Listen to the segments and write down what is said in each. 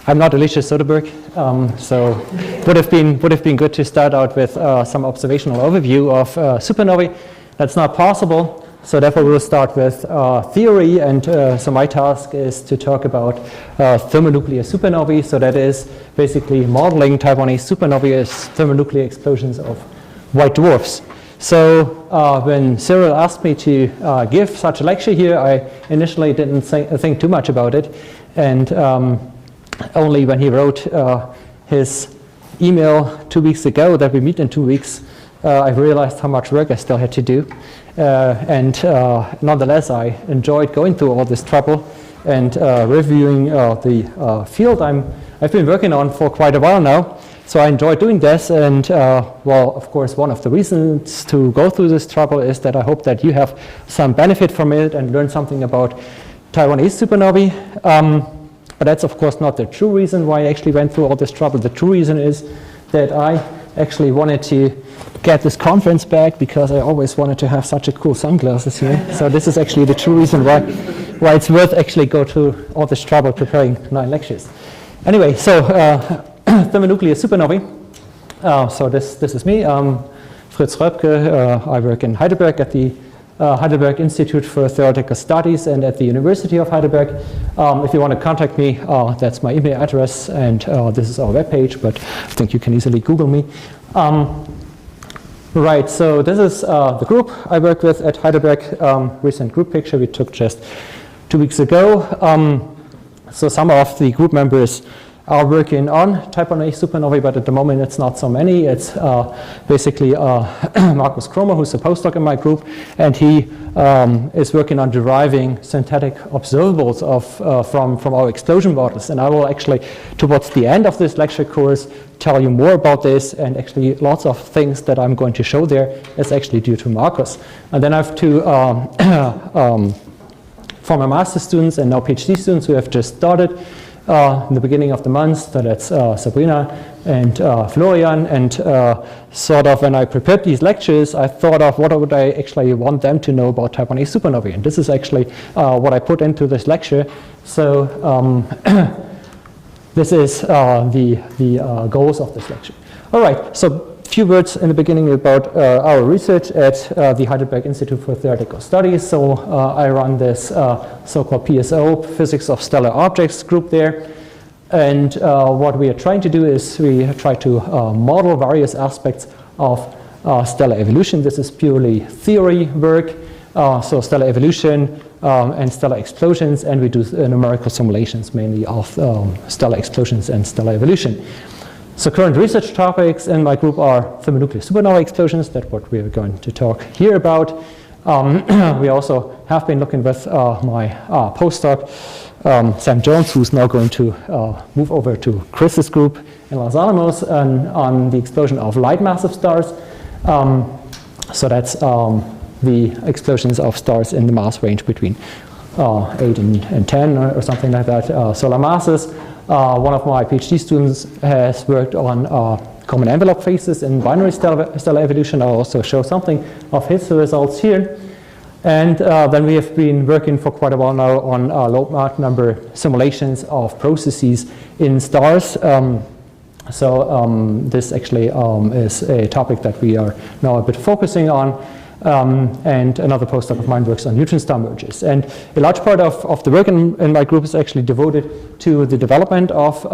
I'm not Alicia Soderberg, so would have been good to start out with some observational overview of supernovae. That's not possible, so therefore we'll start with theory, and so my task is to talk about thermonuclear supernovae. So that is basically modeling type 1a supernovae as thermonuclear explosions of white dwarfs. So when Cyril asked me to give such a lecture here, I initially didn't think too much about it, and only when he wrote his email 2 weeks ago that we meet in 2 weeks, I realized how much work I still had to do. And nonetheless, I enjoyed going through all this trouble and reviewing the field I've been working on for quite a while now. So I enjoy doing this, and well, of course, one of the reasons to go through this trouble is that I hope that you have some benefit from it and learn something about type 1a supernovae. But that's, of course, not the true reason why I actually went through all this trouble. The true reason is that I actually wanted to get this conference back because I always wanted to have such a cool sunglasses here. So this is actually the true reason why it's worth actually go through all this trouble preparing 9 lectures. Anyway, so thermonuclear supernovae. So this is me, Fritz Röpke. I work in Heidelberg at the Heidelberg Institute for Theoretical Studies and at the University of Heidelberg. If you want to contact me, that's my email address, and this is our webpage, but I think you can easily Google me. Right, so this is the group I work with at Heidelberg. Recent group picture we took just 2 weeks ago. So some of the group members are working on type 1a supernovae, but at the moment it's not so many. It's basically Markus Kromer, who's a postdoc in my group, and he is working on deriving synthetic observables from our explosion models. And I will actually, towards the end of this lecture course, tell you more about this, and actually lots of things that I'm going to show there is actually due to Markus. And then I have two former master students and now PhD students who have just started in the beginning of the month. So that's Sabrina and Florian, and sort of when I prepared these lectures, I thought of what would I actually want them to know about type 1a supernovae, and this is actually what I put into this lecture. So this is the goals of this lecture. All right, so a few words in the beginning about our research at the Heidelberg Institute for Theoretical Studies. So I run this so-called PSO, Physics of Stellar Objects group there. And what we are trying to do is we try to model various aspects of stellar evolution. This is purely theory work, so stellar evolution and stellar explosions, and we do numerical simulations mainly of stellar explosions and stellar evolution. So current research topics in my group are thermonuclear supernova explosions. That's what we are going to talk here about. We also have been looking with my postdoc, Sam Jones, who's now going to move over to Chris's group in Los Alamos on the explosion of light massive stars. So that's the explosions of stars in the mass range between 8 and 10 or something like that, solar masses. One of my PhD students has worked on common envelope phases in binary stellar evolution. I'll also show something of his results here. And then we have been working for quite a while now on low Mach number simulations of processes in stars. This actually is a topic that we are now a bit focusing on. And another postdoc of mine works on neutron star mergers. And a large part of the work in my group is actually devoted to the development of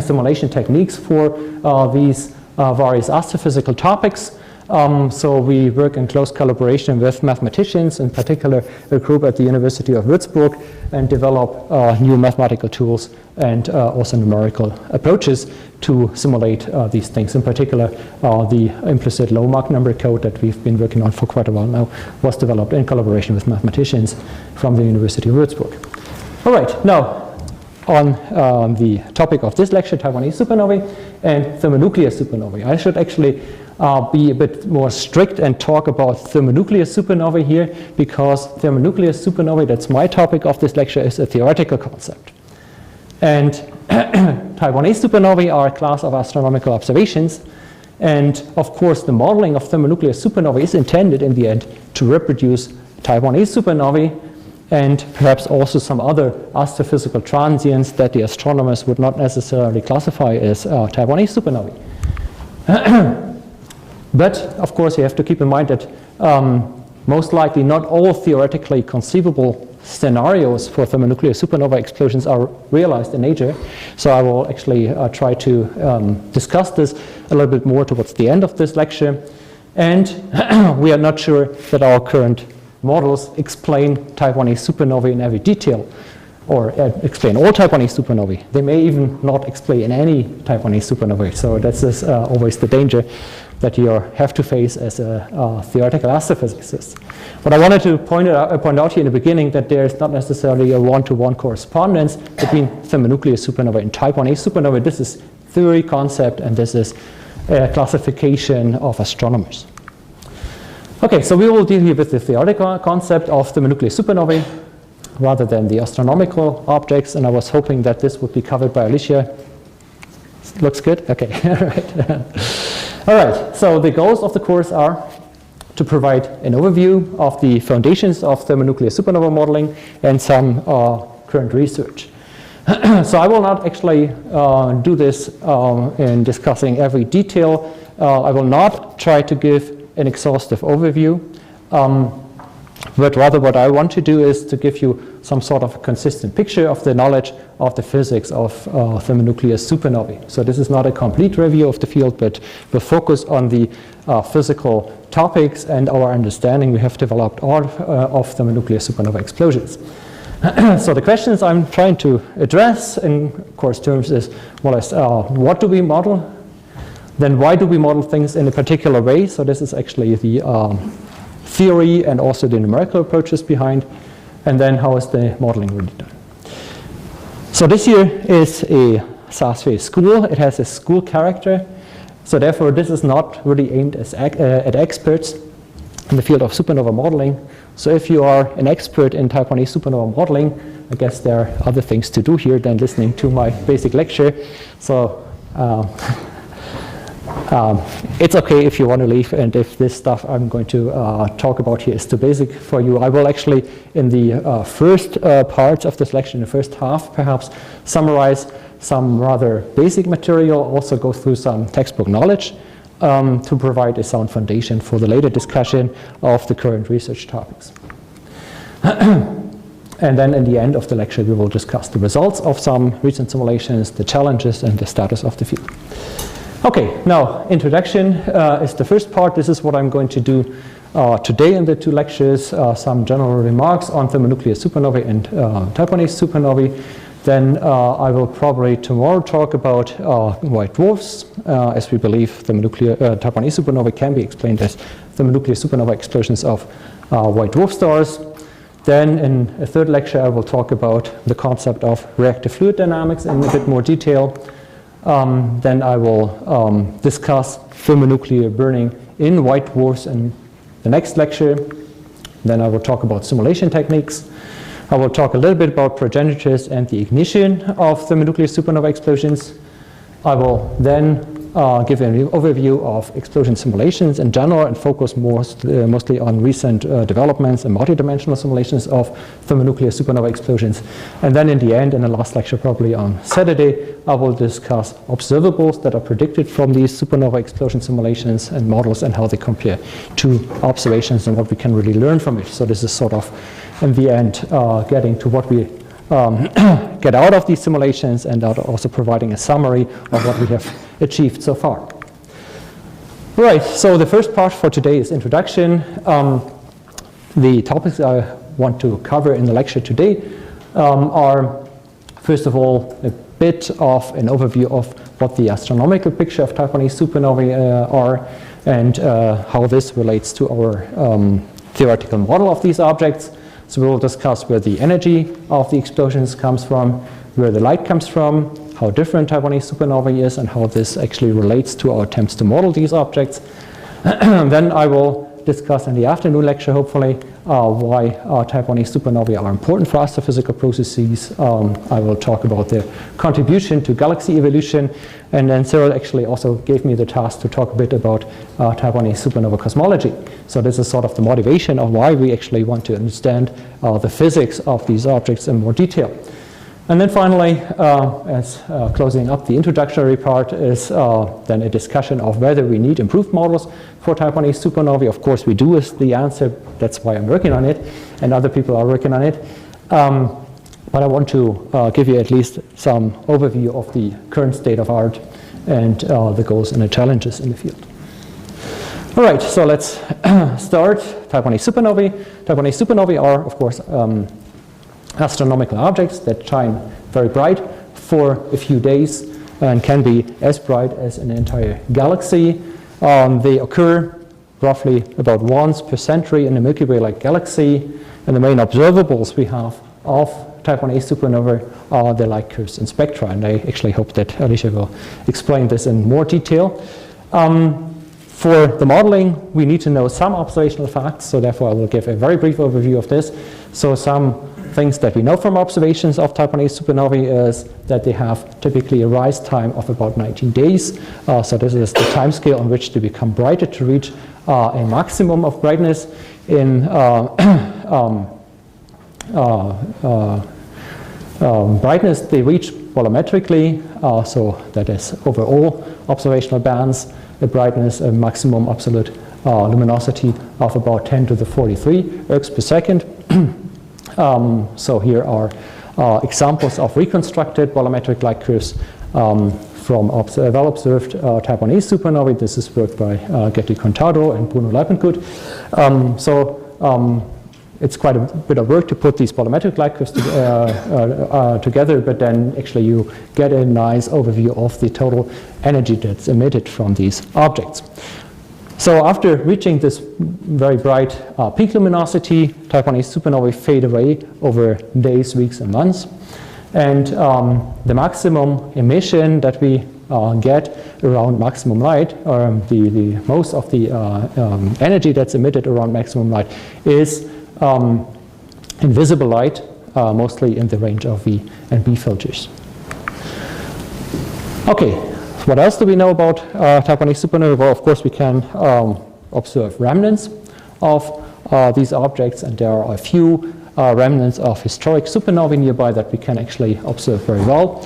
simulation techniques for these various astrophysical topics. So we work in close collaboration with mathematicians, in particular a group at the University of Würzburg, and develop new mathematical tools and also numerical approaches to simulate these things. In particular, the implicit low Mach number code that we've been working on for quite a while now was developed in collaboration with mathematicians from the University of Würzburg. All right, now on the topic of this lecture, type 1a supernovae and thermonuclear supernovae. I should actually be a bit more strict and talk about thermonuclear supernovae here, because thermonuclear supernovae, that's my topic of this lecture, is a theoretical concept. And type 1a supernovae are a class of astronomical observations, and of course the modeling of thermonuclear supernovae is intended in the end to reproduce type 1a supernovae. and perhaps also some other astrophysical transients that the astronomers would not necessarily classify as type 1a supernovae. But of course you have to keep in mind that most likely not all theoretically conceivable scenarios for thermonuclear supernova explosions are realized in nature. So I will actually try to discuss this a little bit more towards the end of this lecture. And we are not sure that our current models explain type 1a supernovae in every detail, or explain all type 1a supernovae. They may even not explain any type 1a supernovae. So this is always the danger that you have to face as a theoretical astrophysicist. But I wanted to point out here in the beginning that there is not necessarily a one-to-one correspondence between thermonuclear supernova and type 1a supernova. This is theory, concept, and this is a classification of astronomers. Okay, so we will deal here with the theoretical concept of thermonuclear supernovae rather than the astronomical objects, and I was hoping that this would be covered by Alicia. Looks good? Okay, all right. All right, so the goals of the course are to provide an overview of the foundations of thermonuclear supernova modeling and some current research. So I will not actually do this in discussing every detail. I will not try to give an exhaustive overview, but rather what I want to do is to give you some sort of a consistent picture of the knowledge of the physics of thermonuclear supernovae. So this is not a complete review of the field, but we'll focus on the physical topics and our understanding we have developed of thermonuclear supernova explosions. So the questions I'm trying to address in course terms is more or less what do we model? Then why do we model things in a particular way? So this is actually the theory and also the numerical approaches behind. And then how is the modeling really done? So this here is a Saas-Fee school. It has a school character. So therefore this is not really aimed at experts in the field of supernova modeling. So if you are an expert in type 1a supernova modeling, I guess there are other things to do here than listening to my basic lecture. So it's okay if you want to leave, and if this stuff I'm going to talk about here is too basic for you. I will actually, in the first parts of this lecture, in the first half perhaps, summarize some rather basic material, also go through some textbook knowledge to provide a sound foundation for the later discussion of the current research topics. And then in the end of the lecture we will discuss the results of some recent simulations, the challenges, and the status of the field. Okay, now introduction is the first part. This is what I'm going to do today in the two lectures, some general remarks on thermonuclear supernovae and type 1a supernovae. Then I will probably tomorrow talk about white dwarfs, as we believe thermonuclear type 1a supernovae can be explained as thermonuclear supernova explosions of white dwarf stars. Then in a third lecture I will talk about the concept of reactive fluid dynamics in a bit more detail. Then I will discuss thermonuclear burning in white dwarfs in the next lecture. Then I will talk about simulation techniques. I will talk a little bit about progenitors and the ignition of thermonuclear supernova explosions. I will then give an overview of explosion simulations in general and focus mostly on recent developments and multidimensional simulations of thermonuclear supernova explosions. And then in the end, in the last lecture probably on Saturday, I will discuss observables that are predicted from these supernova explosion simulations and models and how they compare to observations and what we can really learn from it. So this is sort of, in the end, getting to what we get out of these simulations and also providing a summary of what we have achieved so far. Right, so the first part for today is introduction. The topics I want to cover in the lecture today are, first of all, a bit of an overview of what the astronomical picture of type 1a supernovae are and how this relates to our theoretical model of these objects. So we will discuss where the energy of the explosions comes from, where the light comes from, how different type 1a supernovae is, and how this actually relates to our attempts to model these objects. Then I will discuss in the afternoon lecture, hopefully, why type 1a supernovae are important for astrophysical processes. I will talk about their contribution to galaxy evolution, and then Cyril actually also gave me the task to talk a bit about type 1a supernova cosmology. So this is sort of the motivation of why we actually want to understand the physics of these objects in more detail. And then finally, as closing up the introductory part, is then a discussion of whether we need improved models for type 1a supernovae. Of course we do, is the answer. That's why I'm working on it, and other people are working on it. But I want to give you at least some overview of the current state of art and the goals and the challenges in the field. All right, so let's start. Type 1a supernovae. Type 1a supernovae are, of course, astronomical objects that shine very bright for a few days and can be as bright as an entire galaxy. They occur roughly about once per century in the Milky Way-like galaxy, and the main observables we have of type 1a supernovae are the light curves and spectra, and I actually hope that Alicia will explain this in more detail. For the modeling, we need to know some observational facts, so therefore I will give a very brief overview of this. So some things that we know from observations of type 1a supernovae is that they have typically a rise time of about 19 days. So this is the time scale on which they become brighter to reach a maximum of brightness. In brightness, they reach volumetrically, so that is over all observational bands, a brightness, a maximum absolute luminosity of about 10 to the 43 ergs per second. So here are examples of reconstructed volumetric light curves from well-observed type 1a supernovae. This is work by Getty Contado and Bruno Leipenkut. It's quite a bit of work to put these volumetric light curves together, but then actually you get a nice overview of the total energy that's emitted from these objects. So after reaching this very bright peak luminosity, type 1a supernovae fade away over days, weeks, and months. And the maximum emission that we get around maximum light, or the most of the energy that's emitted around maximum light, is invisible light, mostly in the range of V and B filters. Okay. What else do we know about type 1a supernovae? Well, of course, we can observe remnants of these objects, and there are a few remnants of historic supernovae nearby that we can actually observe very well.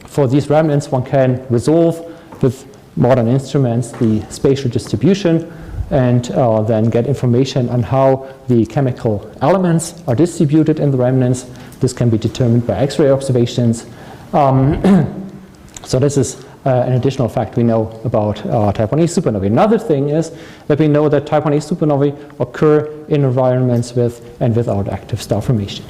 For these remnants, one can resolve with modern instruments the spatial distribution and then get information on how the chemical elements are distributed in the remnants. This can be determined by X-ray observations. So this is an additional fact we know about type 1a supernovae. Another thing is that we know that type 1a supernovae occur in environments with and without active star formation.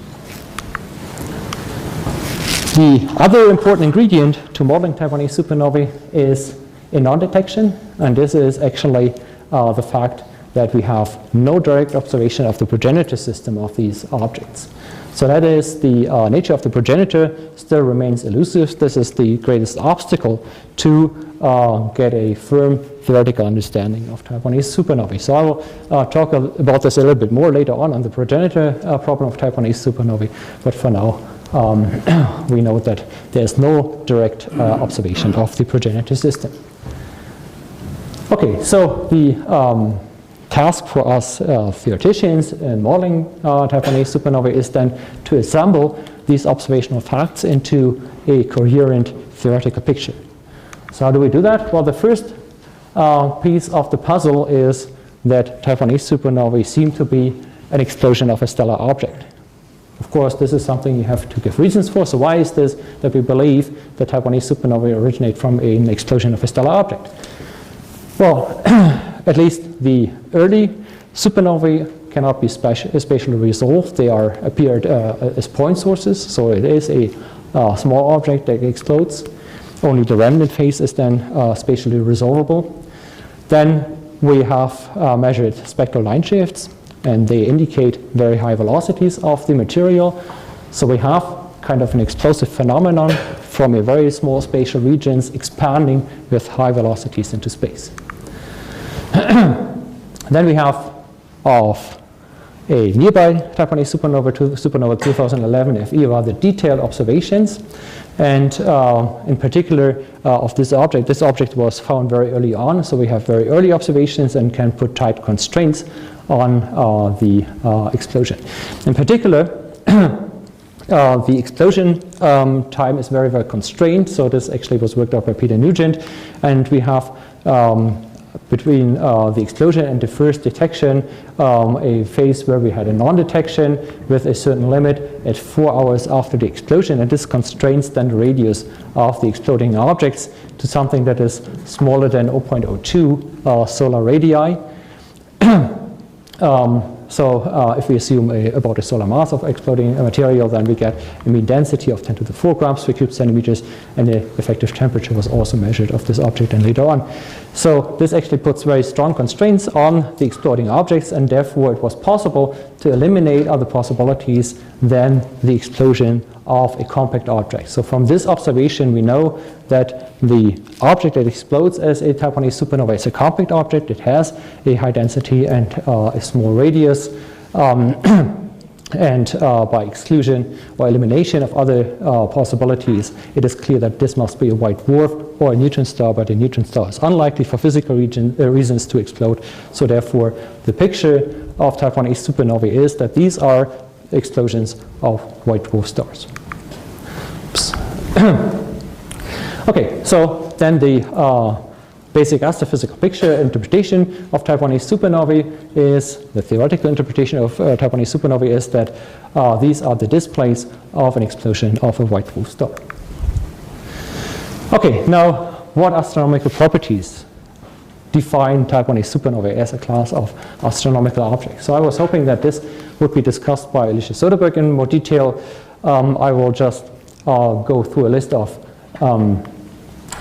The other important ingredient to modeling type 1a supernovae is a non-detection, and this is actually the fact that we have no direct observation of the progenitor system of these objects. So that is, the nature of the progenitor still remains elusive. This is the greatest obstacle to get a firm theoretical understanding of type 1a supernovae. So I will talk about this a little bit more later on the progenitor problem of type 1a supernovae, but for now we know that there's no direct observation of the progenitor system. Okay, so the task for us theoreticians in modeling type 1a supernovae is then to assemble these observational facts into a coherent theoretical picture. So how do we do that? Well, the first piece of the puzzle is that type 1a supernovae seem to be an explosion of a stellar object. Of course, this is something you have to give reasons for. So why is this that we believe that type 1a supernovae originate from an explosion of a stellar object? Well, at least the early supernovae cannot be spatially resolved. They appeared as point sources, so it is a small object that explodes. Only the remnant phase is then spatially resolvable. Then we have measured spectral line shifts, and they indicate very high velocities of the material. So we have kind of an explosive phenomenon from a very small spatial regions expanding with high velocities into space. Then we have of a nearby type 1a supernova, supernova 2011 Fe, rather detailed observations. And in particular of this object was found very early on, so we have very early observations and can put tight constraints on the explosion. In particular, the explosion time is very, very constrained, so this actually was worked out by Peter Nugent, and we have between the explosion and the first detection, a phase where we had a non-detection with a certain limit at 4 hours after the explosion, and this constrains then the radius of the exploding objects to something that is smaller than 0.02 solar radii. So if we assume about a solar mass of exploding material, then we get a mean density of 10 to the 4 grams per cubic centimeters, and the effective temperature was also measured of this object and later on. So this actually puts very strong constraints on the exploding objects, and therefore it was possible to eliminate other possibilities than the explosion of a compact object. So from this observation we know that the object that explodes as a type 1a supernova is a compact object. It has a high density and a small radius, and by exclusion or elimination of other possibilities, it is clear that this must be a white dwarf or a neutron star, but a neutron star is unlikely for physical reasons to explode. So therefore the picture of type 1a supernovae is that these are explosions of white dwarf stars. Okay, so then the basic astrophysical picture interpretation of type 1a supernovae is, the theoretical interpretation of type 1a supernovae is that these are the displays of an explosion of a white dwarf star. Okay, now what astronomical properties define type 1a supernovae as a class of astronomical objects? So I was hoping that this would be discussed by Alicia Soderberg in more detail. I will just go through a list of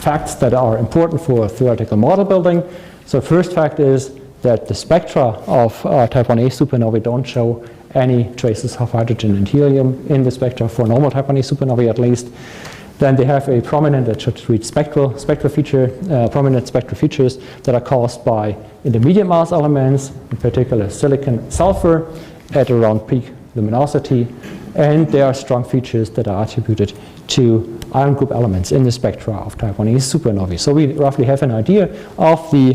facts that are important for theoretical model building. So first fact is that the spectra of type 1a supernovae don't show any traces of hydrogen and helium in the spectra for normal type 1a supernovae at least. Then they have a prominent, that should read spectral feature, prominent spectral features that are caused by intermediate mass elements, in particular silicon and sulfur at around peak luminosity, and there are strong features that are attributed to iron group elements in the spectra of type 1a supernovae. So we roughly have an idea of the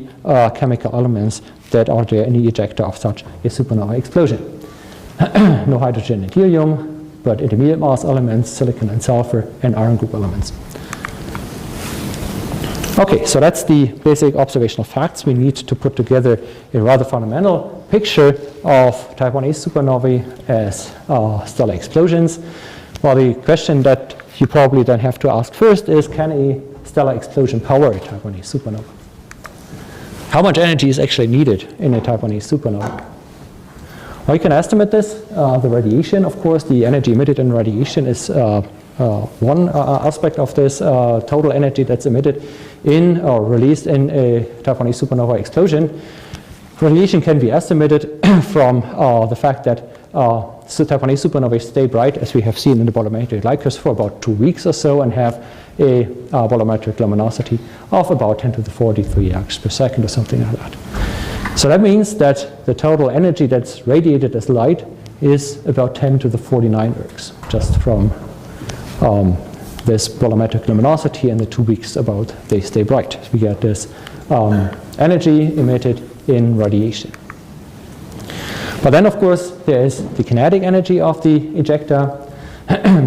chemical elements that are there in the ejecta of such a supernova explosion. No hydrogen and helium, but intermediate mass elements, silicon and sulfur, and iron group elements. Okay, so that's the basic observational facts. We need to put together a rather fundamental picture of type 1a supernovae as stellar explosions. Well, the question that you probably then have to ask first is, can a stellar explosion power a type 1a supernova? How much energy is actually needed in a type 1a supernova? Well, you can estimate this. The radiation, of course, the energy emitted in radiation is one aspect of this total energy that's emitted in or released in a type 1a supernova explosion. Radiation can be estimated from the fact that type 1a supernovae stay bright, as we have seen in the bolometric light curves, for about 2 weeks or so, and have a bolometric luminosity of about 10 to the 43 arcs per second or something like that. So that means that the total energy that's radiated as light is about 10 to the 49 ergs, just from this bolometric luminosity and the 2 weeks about they stay bright. We get this energy emitted in radiation. But then, of course, there is the kinetic energy of the ejecta.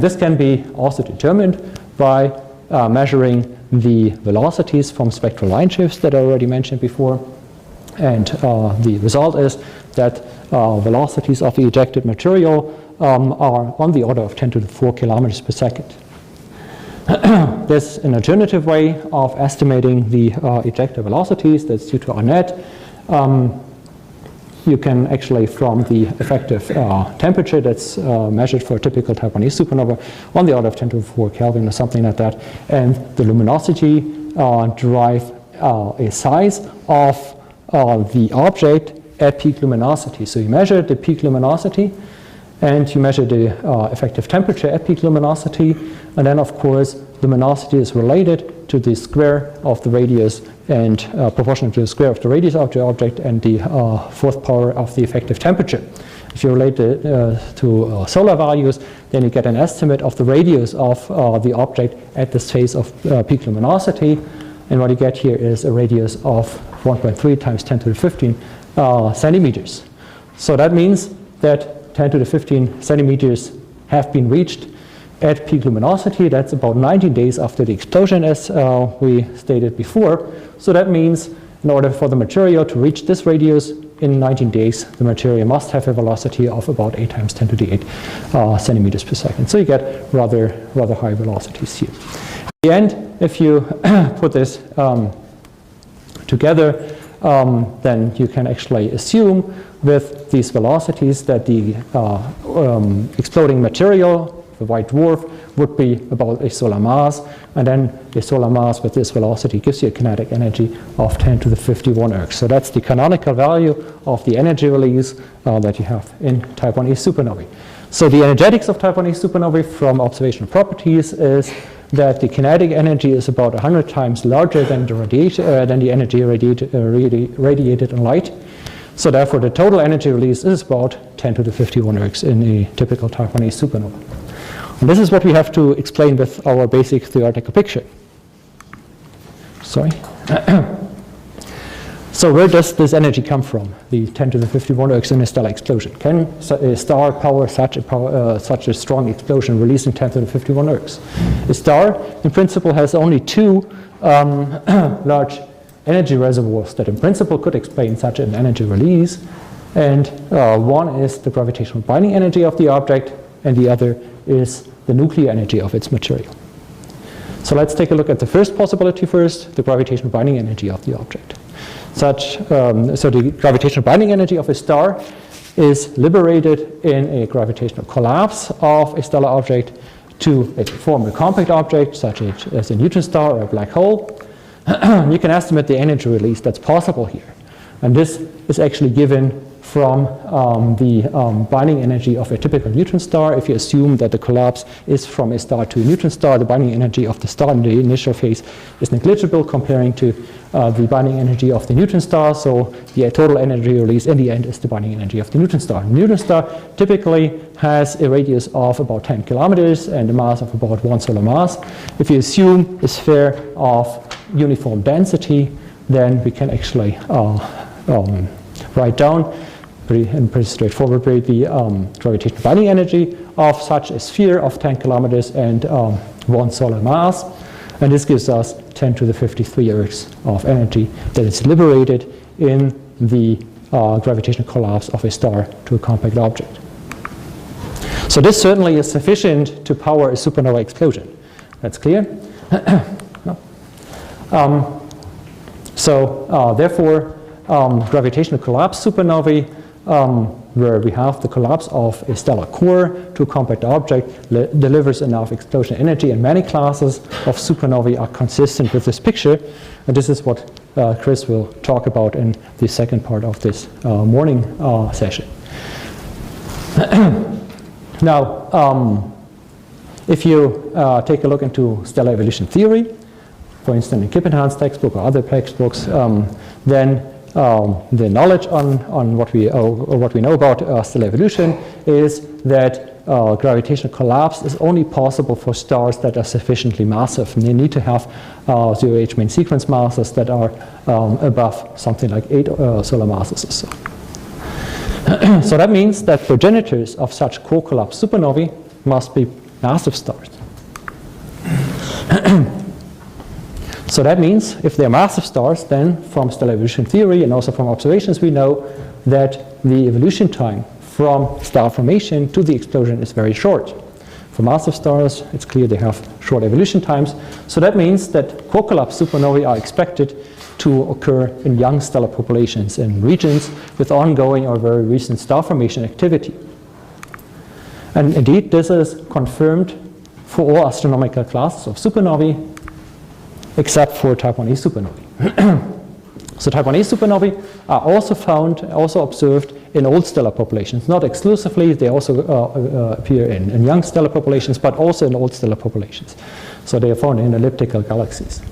This can be also determined by measuring the velocities from spectral line shifts that I already mentioned before. And the result is that velocities of the ejected material are on the order of 10 to the 4 kilometers per second. There's an alternative way of estimating the ejector velocities that's due to Arnett. You can actually, from the effective temperature that's measured for a typical type 1a supernova, on the order of 10 to the 4 Kelvin or something like that, and the luminosity derive a size of the object at peak luminosity. So you measure the peak luminosity, and you measure the effective temperature at peak luminosity, and then of course luminosity is related to the square of the radius and proportional to the square of the radius of the object and the fourth power of the effective temperature. If you relate it to solar values, then you get an estimate of the radius of the object at this phase of peak luminosity, and what you get here is a radius of 1.3 times 10 to the 15 centimeters. So that means that 10 to the 15 centimeters have been reached at peak luminosity. That's about 19 days after the explosion, as we stated before. So that means in order for the material to reach this radius in 19 days, the material must have a velocity of about 8 times 10 to the 8 centimeters per second. So you get rather high velocities here. At the end, if you put this together, then you can actually assume with these velocities that the exploding material, the white dwarf, would be about a solar mass, and then a solar mass with this velocity gives you a kinetic energy of 10 to the 51 ergs. So that's the canonical value of the energy release that you have in type 1a supernovae. So the energetics of type 1a supernovae from observational properties is that the kinetic energy is about 100 times larger than the energy radiated in light. So therefore the total energy release is about 10 to the 51 ergs in a typical type 1a supernova. And this is what we have to explain with our basic theoretical picture. Sorry. So where does this energy come from, the 10 to the 51 ergs in a stellar explosion? Can a star power such a strong explosion releasing 10 to the 51 ergs? A star, in principle, has only two large energy reservoirs that in principle could explain such an energy release. And one is the gravitational binding energy of the object, and the other is the nuclear energy of its material. So let's take a look at the first possibility first, the gravitational binding energy of the object. So the gravitational binding energy of a star is liberated in a gravitational collapse of a stellar object to form a compact object such as a neutron star or a black hole. You can estimate the energy release that's possible here. And this is actually given from the binding energy of a typical neutron star. If you assume that the collapse is from a star to a neutron star, the binding energy of the star in the initial phase is negligible comparing to the binding energy of the neutron star. So the total energy release in the end is the binding energy of the neutron star. The neutron star typically has a radius of about 10 kilometers and a mass of about 1 solar mass. If you assume a sphere of uniform density, then we can actually write down in pretty straightforward way the gravitational binding energy of such a sphere of 10 kilometers and 1 solar mass. And this gives us 10 to the 53 ergs of energy that is liberated in the gravitational collapse of a star to a compact object. So this certainly is sufficient to power a supernova explosion. That's clear? No. Therefore, gravitational collapse supernovae, where we have the collapse of a stellar core to a compact object, delivers enough explosion energy, and many classes of supernovae are consistent with this picture. And this is what Chris will talk about in the second part of this morning session. Now, if you take a look into stellar evolution theory, for instance in Kippenhahn's textbook or other textbooks, then the knowledge on what we know about stellar evolution is that gravitational collapse is only possible for stars that are sufficiently massive. And they need to have 0H main sequence masses that are above something like 8 solar masses or so. So that means that progenitors of such core collapse supernovae must be massive stars. So that means if they're massive stars, then from stellar evolution theory and also from observations we know that the evolution time from star formation to the explosion is very short. For massive stars, it's clear they have short evolution times. So that means that core collapse supernovae are expected to occur in young stellar populations in regions with ongoing or very recent star formation activity. And indeed, this is confirmed for all astronomical classes of supernovae, except for type 1a supernovae. So type 1a supernovae are also observed in old stellar populations. Not exclusively, they also appear in young stellar populations, but also in old stellar populations. So they are found in elliptical galaxies.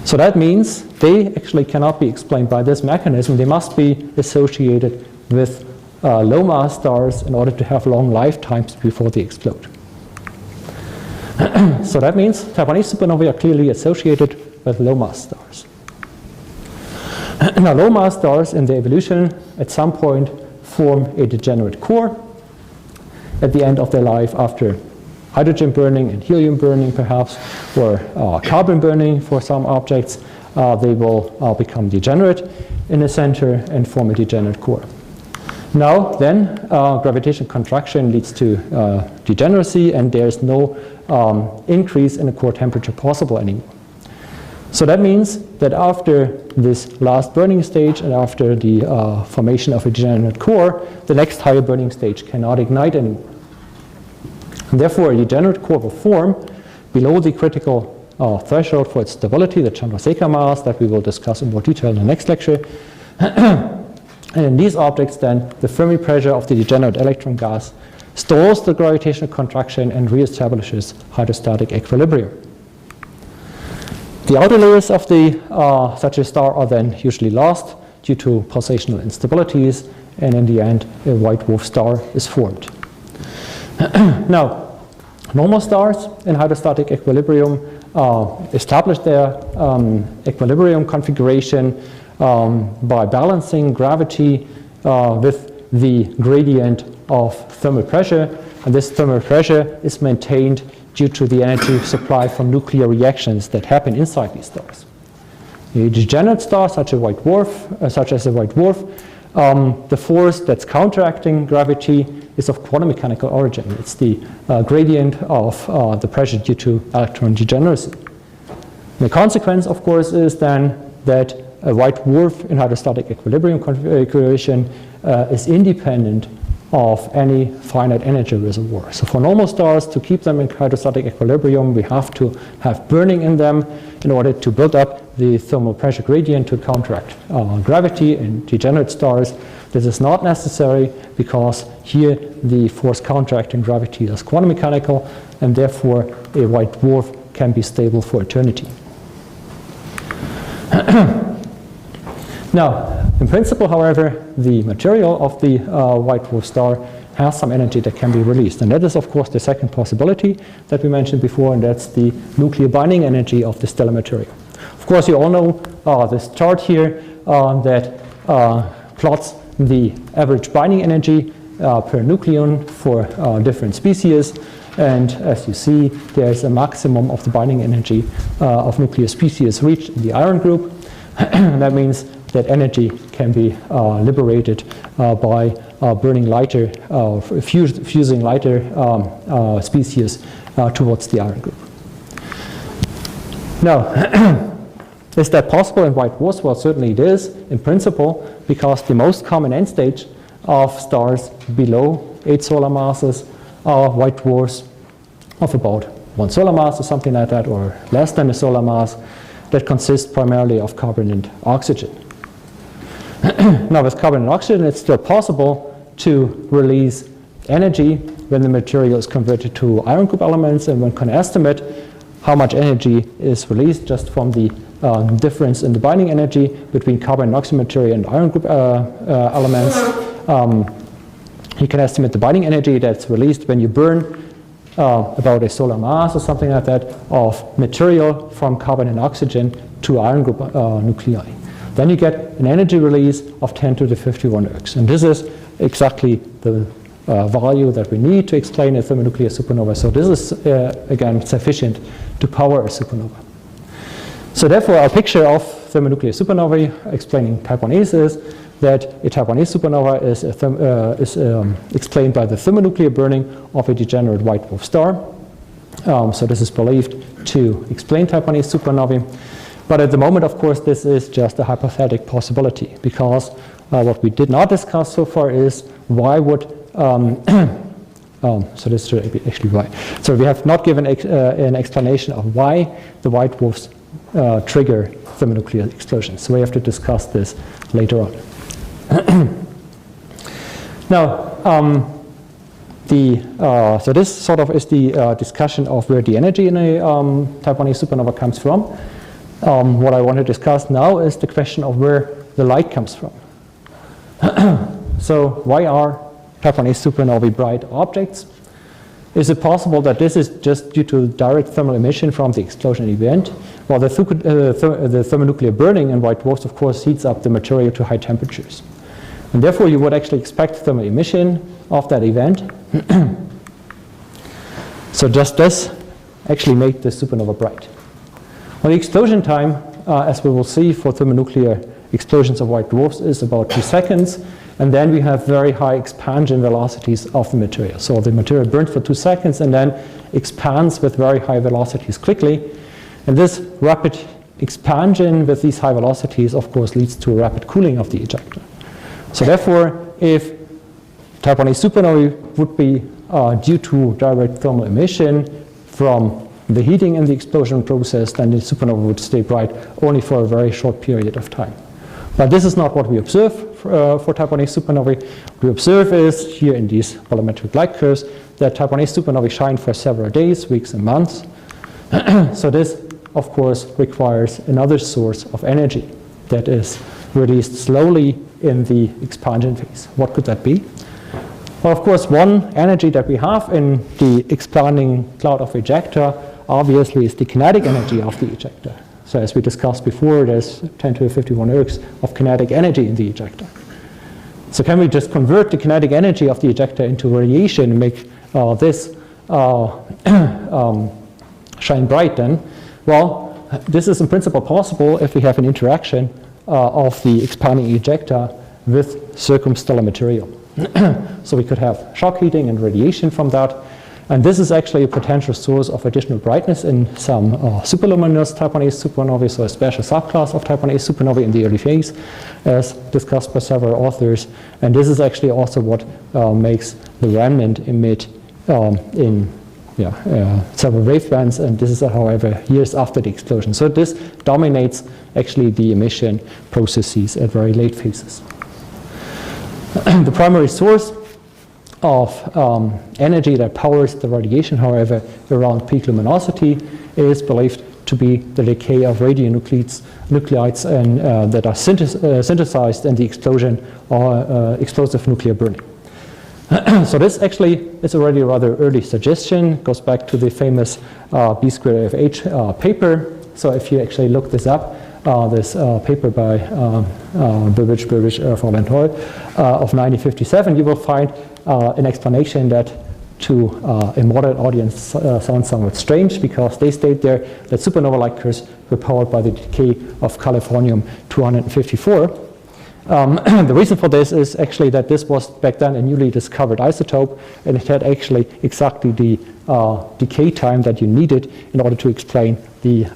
So that means they actually cannot be explained by this mechanism. They must be associated with low mass stars in order to have long lifetimes before they explode. So that means Taiwanese supernovae are clearly associated with low mass stars. Now, low mass stars in their evolution at some point form a degenerate core at the end of their life after hydrogen burning and helium burning perhaps, or carbon burning for some objects. They will become degenerate in the center and form a degenerate core. Now then, gravitational contraction leads to degeneracy, and there's no increase in the core temperature possible anymore. So that means that after this last burning stage and after the formation of a degenerate core, the next higher burning stage cannot ignite anymore. And therefore, a degenerate core will form below the critical threshold for its stability, the Chandrasekhar mass that we will discuss in more detail in the next lecture. And in these objects, then, the Fermi pressure of the degenerate electron gas stalls the gravitational contraction and reestablishes hydrostatic equilibrium. The outer layers of such a star are then usually lost due to pulsational instabilities, and in the end, a white dwarf star is formed. Now, normal stars in hydrostatic equilibrium establish their equilibrium configuration by balancing gravity with the gradient of thermal pressure, and this thermal pressure is maintained due to the energy supply from nuclear reactions that happen inside these stars. A degenerate star, such as a white dwarf, the force that's counteracting gravity is of quantum mechanical origin. It's the gradient of the pressure due to electron degeneracy. The consequence, of course, is then that a white dwarf in hydrostatic equilibrium configuration is independent of any finite energy reservoir. So for normal stars, to keep them in hydrostatic equilibrium, we have to have burning in them in order to build up the thermal pressure gradient to counteract gravity. In degenerate stars, this is not necessary because here the force counteracting gravity is quantum mechanical, and therefore a white dwarf can be stable for eternity. Now, in principle, however, the material of the white dwarf star has some energy that can be released. And that is, of course, the second possibility that we mentioned before, and that's the nuclear binding energy of the stellar material. Of course, you all know this chart here that plots the average binding energy per nucleon for different species. And as you see, there's a maximum of the binding energy of nuclear species reached in the iron group. That means that energy can be liberated by burning lighter, fusing lighter species towards the iron group. Now, is that possible in white dwarfs? Well, certainly it is, in principle, because the most common end stage of stars below 8 solar masses are white dwarfs of about 1 solar mass or something like that, or less than a solar mass, that consist primarily of carbon and oxygen. Now, with carbon and oxygen, it's still possible to release energy when the material is converted to iron group elements, and one can estimate how much energy is released just from the difference in the binding energy between carbon and oxygen material and iron group elements. You can estimate the binding energy that's released when you burn about a solar mass or something like that of material from carbon and oxygen to iron group nuclei. Then you get an energy release of 10 to the 51 ergs. And this is exactly the value that we need to explain a thermonuclear supernova. So this is, again, sufficient to power a supernova. So therefore, our picture of thermonuclear supernovae explaining type 1As is that a type 1A supernova is explained by the thermonuclear burning of a degenerate white dwarf star. So this is believed to explain type 1A supernovae. But at the moment, of course, this is just a hypothetical possibility, because what we did not discuss so far is why would so this should be actually why. So we have not given an explanation of why the white dwarfs trigger thermonuclear explosions. So we have to discuss this later on. Now, so this sort of is the discussion of where the energy in a type 1a supernova comes from. What I want to discuss now is the question of where the light comes from. So why are type 1a supernovae bright objects? Is it possible that this is just due to direct thermal emission from the explosion event? Well, the thermonuclear burning in white dwarfs, of course, heats up the material to high temperatures. And therefore, you would actually expect thermal emission of that event. So just this actually made the supernova bright. Well, the explosion time, as we will see for thermonuclear explosions of white dwarfs, is about 2 seconds. And then we have very high expansion velocities of the material. So the material burns for 2 seconds and then expands with very high velocities quickly. And this rapid expansion with these high velocities, of course, leads to a rapid cooling of the ejector. So therefore, if type 1a supernovae would be due to direct thermal emission from the heating in the explosion process, then the supernova would stay bright only for a very short period of time. But this is not what we observe for type 1a supernovae. What we observe is, here in these volumetric light curves, that type 1a supernovae shine for several days, weeks, and months. So this, of course, requires another source of energy that is released slowly in the expansion phase. What could that be? Well, of course, one energy that we have in the expanding cloud of ejecta obviously is the kinetic energy of the ejector. So as we discussed before, there's 10 to the 51 ergs of kinetic energy in the ejector. So can we just convert the kinetic energy of the ejector into radiation and make this shine bright then? Well, this is in principle possible if we have an interaction of the expanding ejecta with circumstellar material. So we could have shock heating and radiation from that. And this is actually a potential source of additional brightness in some superluminous type 1a supernovae, so a special subclass of type 1a supernovae in the early phase, as discussed by several authors. And this is actually also what makes the remnant emit in several wavebands, and this is, however, years after the explosion. So this dominates actually the emission processes at very late phases. The primary source of energy that powers the radiation, however, around peak luminosity is believed to be the decay of radionuclides and, that are synthesized in the explosion or explosive nuclear burning. So this actually is already a rather early suggestion, goes back to the famous B squared AFH paper. So if you actually look this up, this paper by Friedrich, Prof. and Holl of 1957, you will find an explanation that to a modern audience sounds somewhat strange, because they state there that supernova light curves were powered by the decay of californium-254. The reason for this is actually that this was back then a newly discovered isotope, and it had actually exactly the decay time that you needed in order to explain the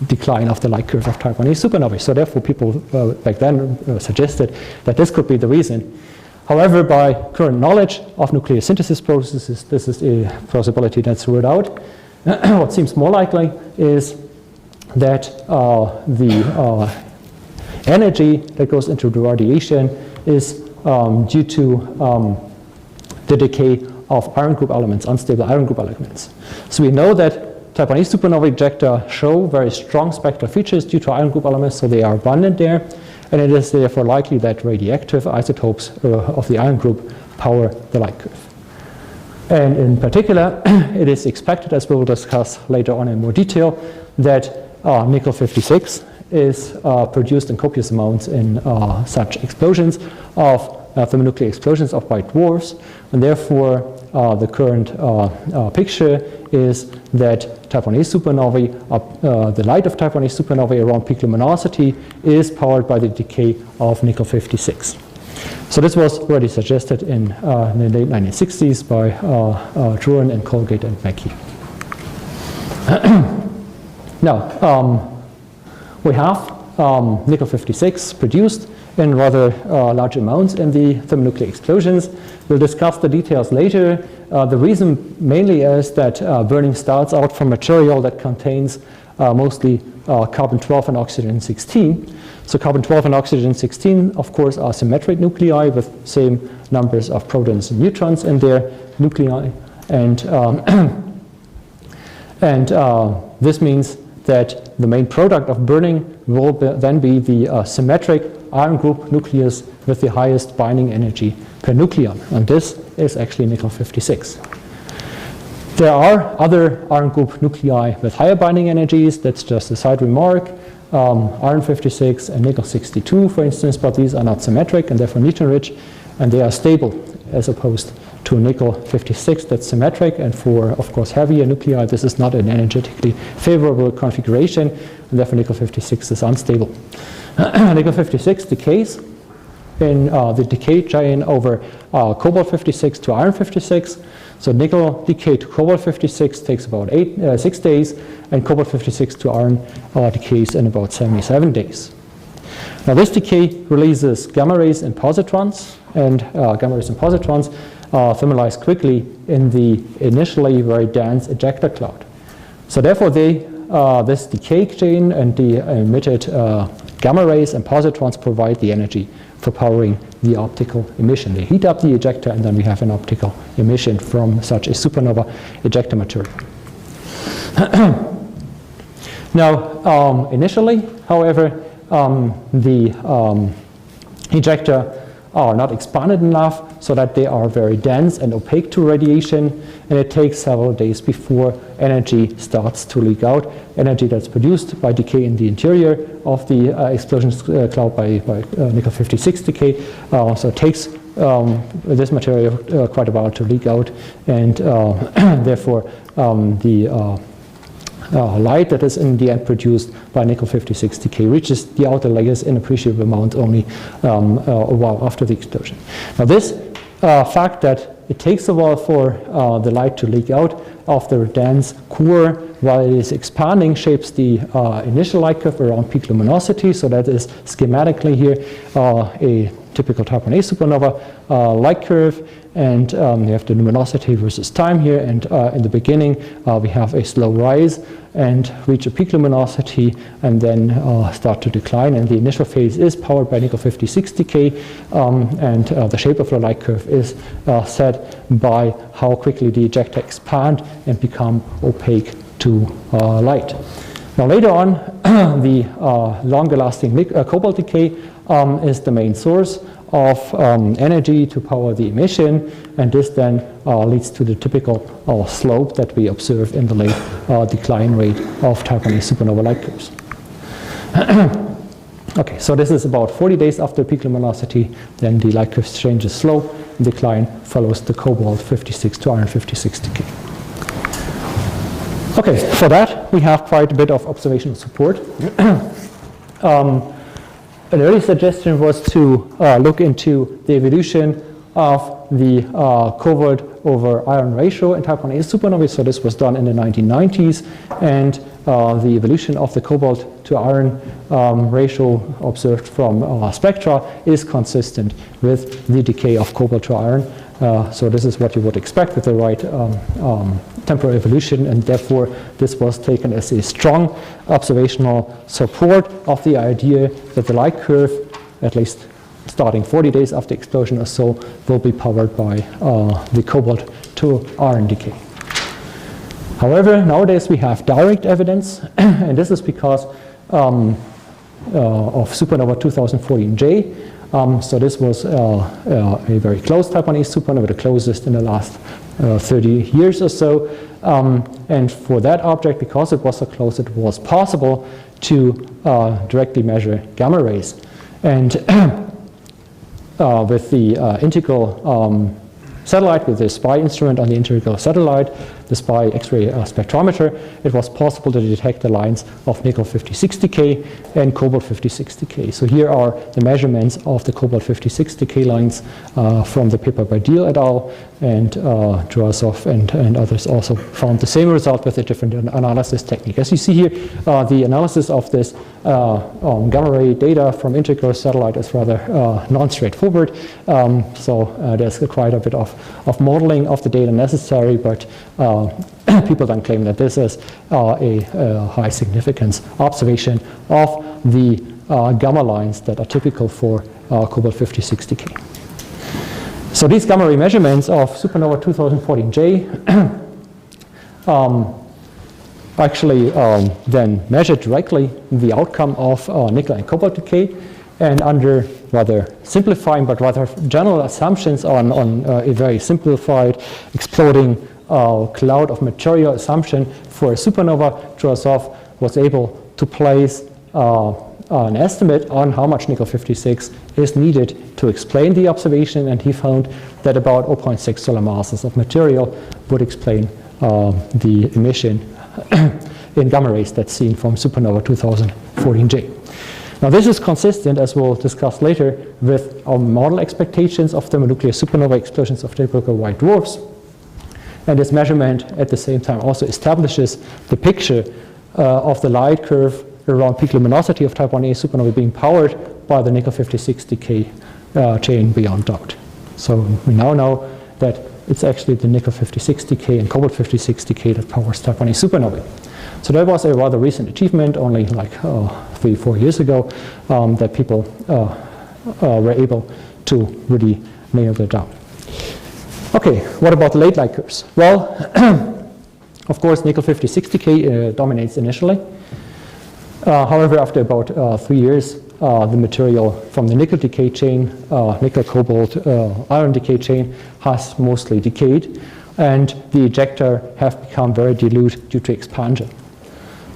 decline of the light curve of type 1a supernovae. So therefore people back then suggested that this could be the reason. However, by current knowledge of nuclear synthesis processes, this is a possibility that's ruled out. What seems more likely is that the energy that goes into the radiation is due to the decay of iron group elements, unstable iron group elements. So we know that type 1a supernova ejecta show very strong spectral features due to iron group elements, so they are abundant there. And it is therefore likely that radioactive isotopes of the iron group power the light curve. And in particular, it is expected, as we will discuss later on in more detail, that nickel-56 is produced in copious amounts in such explosions of thermonuclear explosions of white dwarfs, and therefore the current picture is that type 1a supernovae, the light of type 1a supernovae around peak luminosity is powered by the decay of nickel-56. So this was already suggested in the late 1960s by Juran and Colgate and Mackey. Now, we have nickel-56 produced in rather large amounts in the thermonuclear explosions. We'll discuss the details later. The reason mainly is that burning starts out from material that contains mostly carbon-12 and oxygen-16. So carbon-12 and oxygen-16, of course, are symmetric nuclei with same numbers of protons and neutrons in their nuclei, and this means that the main product of burning will then be the symmetric iron group nucleus with the highest binding energy per nucleon, and this is actually nickel 56. There are other iron group nuclei with higher binding energies. That's just a side remark. Iron 56 and nickel 62, for instance, but these are not symmetric and therefore neutron rich, and they are stable as opposed to nickel 56 that's symmetric, and for, of course, heavier nuclei, this is not an energetically favorable configuration, and therefore nickel 56 is unstable. Nickel 56 decays in the decay chain over cobalt 56 to iron 56. So nickel decay to cobalt 56 takes about 6 days, and cobalt 56 to iron decays in about 77 days. Now this decay releases gamma rays and positrons, and gamma rays and positrons thermalize quickly in the initially very dense ejector cloud. So therefore this decay chain and the emitted gamma rays and positrons provide the energy for powering the optical emission. They heat up the ejector, and then we have an optical emission from such a supernova ejector material. Now, initially, however, the ejector are not expanded enough so that they are very dense and opaque to radiation, and it takes several days before energy starts to leak out, energy that's produced by decay in the interior of the explosion cloud by nickel 56 decay. So it takes this material quite a while to leak out, and therefore the light that is in the end produced by nickel 56 decay reaches the outer layers in appreciable amount only a while after the explosion. Now this fact that it takes a while for the light to leak out of the dense core while it is expanding shapes the initial light curve around peak luminosity. So that is schematically here a typical type 1a supernova light curve, and you have the luminosity versus time here, and in the beginning we have a slow rise and reach a peak luminosity and then start to decline, and the initial phase is powered by nickel 56 decay, and the shape of the light curve is set by how quickly the ejector expand and become opaque to light. Now later on the longer lasting cobalt decay is the main source of energy to power the emission, and this then leads to the typical slope that we observe in the late decline rate of type 1a supernova light curves. Okay, so this is about 40 days after peak luminosity, then the light curve changes slope, and decline follows the cobalt 56 to iron 56 decay. Okay, for that we have quite a bit of observational support. An early suggestion was to look into the evolution of the cobalt over iron ratio in type 1a supernovae. So this was done in the 1990s, and the evolution of the cobalt to iron ratio observed from spectra is consistent with the decay of cobalt to iron. So this is what you would expect with the right temporal evolution, and therefore this was taken as a strong observational support of the idea that the light curve, at least starting 40 days after explosion or so, will be powered by the cobalt to iron decay. However, nowadays we have direct evidence, and this is because of supernova 2014J. So this was a very close type 1a supernova, the closest in the last 30 years or so. And for that object, because it was so close, it was possible to directly measure gamma rays. And with the integral satellite, with the SPI instrument on the integral satellite, the SPI X-ray spectrometer, it was possible to detect the lines of nickel 56 decay and cobalt 56 decay. So here are the measurements of the cobalt 56 decay lines from the paper by Deal et al. And Jurasov and others also found the same result with a different analysis technique. As you see here, the analysis of this gamma ray data from integral satellite is rather non-straightforward. So there's quite a bit of modeling of the data necessary, but people then claim that this is a high significance observation of the gamma lines that are typical for cobalt 56 decay. So these gamma ray measurements of supernova 2014J actually then measured directly the outcome of nickel and cobalt decay, and under rather simplifying but rather general assumptions on a very simplified exploding cloud of material assumption for a supernova, Jurasov was able to place an estimate on how much nickel 56 is needed to explain the observation, and he found that about 0.6 solar masses of material would explain the emission in gamma rays that's seen from supernova 2014J. Now this is consistent, as we'll discuss later, with our model expectations of thermonuclear supernova explosions of typical white dwarfs. And this measurement at the same time also establishes the picture of the light curve around peak luminosity of type 1a supernova being powered by the nickel 56 decay chain beyond doubt. So we now know that it's actually the nickel 56 decay and cobalt 56 decay that powers type 1a supernovae. So that was a rather recent achievement, only like 3-4 years ago, that people were able to really nail that down. Okay, what about the late light curves? Well, of course, nickel 56 decay dominates initially. However, after about 3 years, the material from the nickel decay chain, nickel, cobalt, iron decay chain has mostly decayed, and the ejecta have become very dilute due to expansion.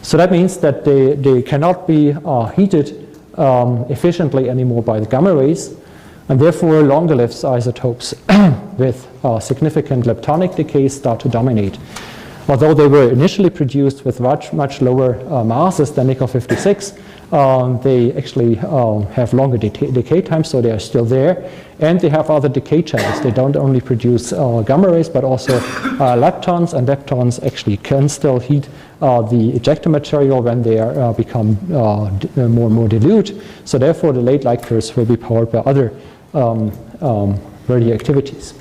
So that means that they cannot be heated efficiently anymore by the gamma rays, and therefore longer-lived isotopes with significant leptonic decay start to dominate. Although they were initially produced with much lower masses than nickel 56, they actually have longer decay times, so they are still there, and they have other decay channels. They don't only produce gamma rays, but also leptons, and leptons actually can still heat the ejecta material when they are become more and more dilute. So therefore, the late light curves will be powered by other radioactivities.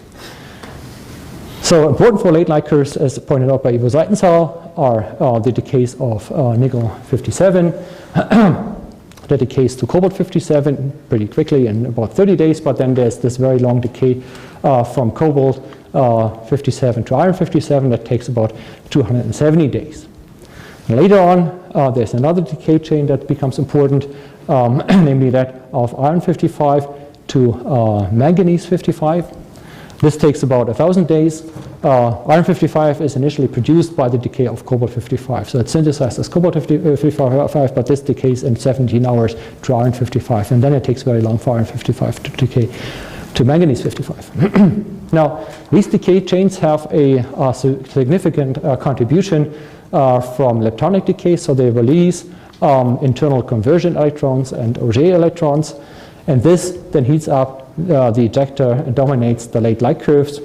So important for late light curves, as pointed out by Ivo Seitenthal, are the decays of nickel 57, that decays to cobalt 57 pretty quickly in about 30 days, but then there's this very long decay from cobalt 57 to iron 57 that takes about 270 days. And later on, there's another decay chain that becomes important, namely that of iron 55 to manganese 55. This takes about 1,000 days. Iron 55 is initially produced by the decay of cobalt 55. So it's synthesized as cobalt 55, but this decays in 17 hours to iron 55. And then it takes very long for iron 55 to decay to manganese 55. Now, these decay chains have a significant contribution from leptonic decay. So they release internal conversion electrons and Auger electrons. And this then heats up the ejecta and dominates the late light curves,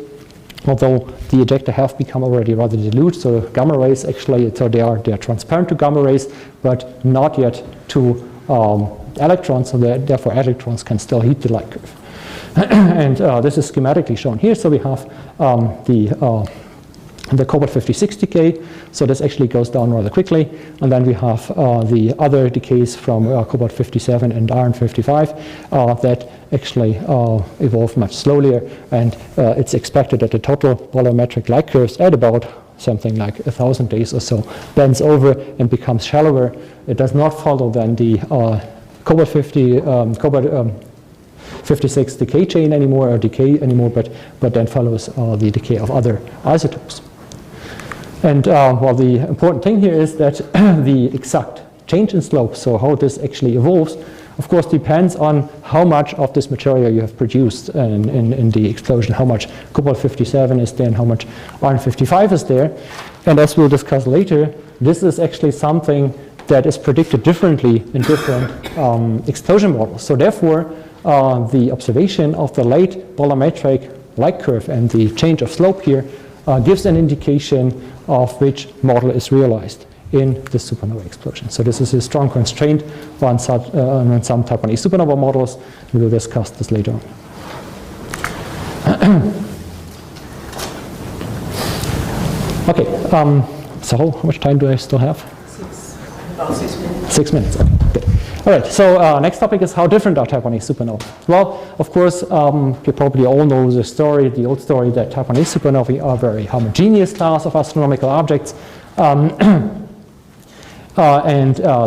although the ejecta have become already rather dilute. So gamma rays actually, so they are transparent to gamma rays, but not yet to electrons. So therefore, electrons can still heat the light curve. And this is schematically shown here. So we have the cobalt 56 decay, so this actually goes down rather quickly, and then we have the other decays from cobalt 57 and iron 55 that actually evolve much slower, and it's expected that the total volumetric light curves at about something like 1,000 days or so bends over and becomes shallower. It does not follow then the cobalt 56 decay chain anymore, but then follows the decay of other isotopes. And well, the important thing here is that the exact change in slope, so how this actually evolves, of course depends on how much of this material you have produced in the explosion, how much cobalt 57 is there and how much iron 55 is there. And as we'll discuss later, this is actually something that is predicted differently in different explosion models. So therefore, the observation of the late volumetric light curve and the change of slope here gives an indication of which model is realized in the supernova explosion. So this is a strong constraint on some type 1a supernova models. We will discuss this later on. Okay, so how much time do I still have? About 6 minutes. 6 minutes, okay, good. All right, so next topic is how different are Type 1a supernovae? Well, of course, you probably all know the story, the old story, that Type 1a supernovae are a very homogeneous class of astronomical objects.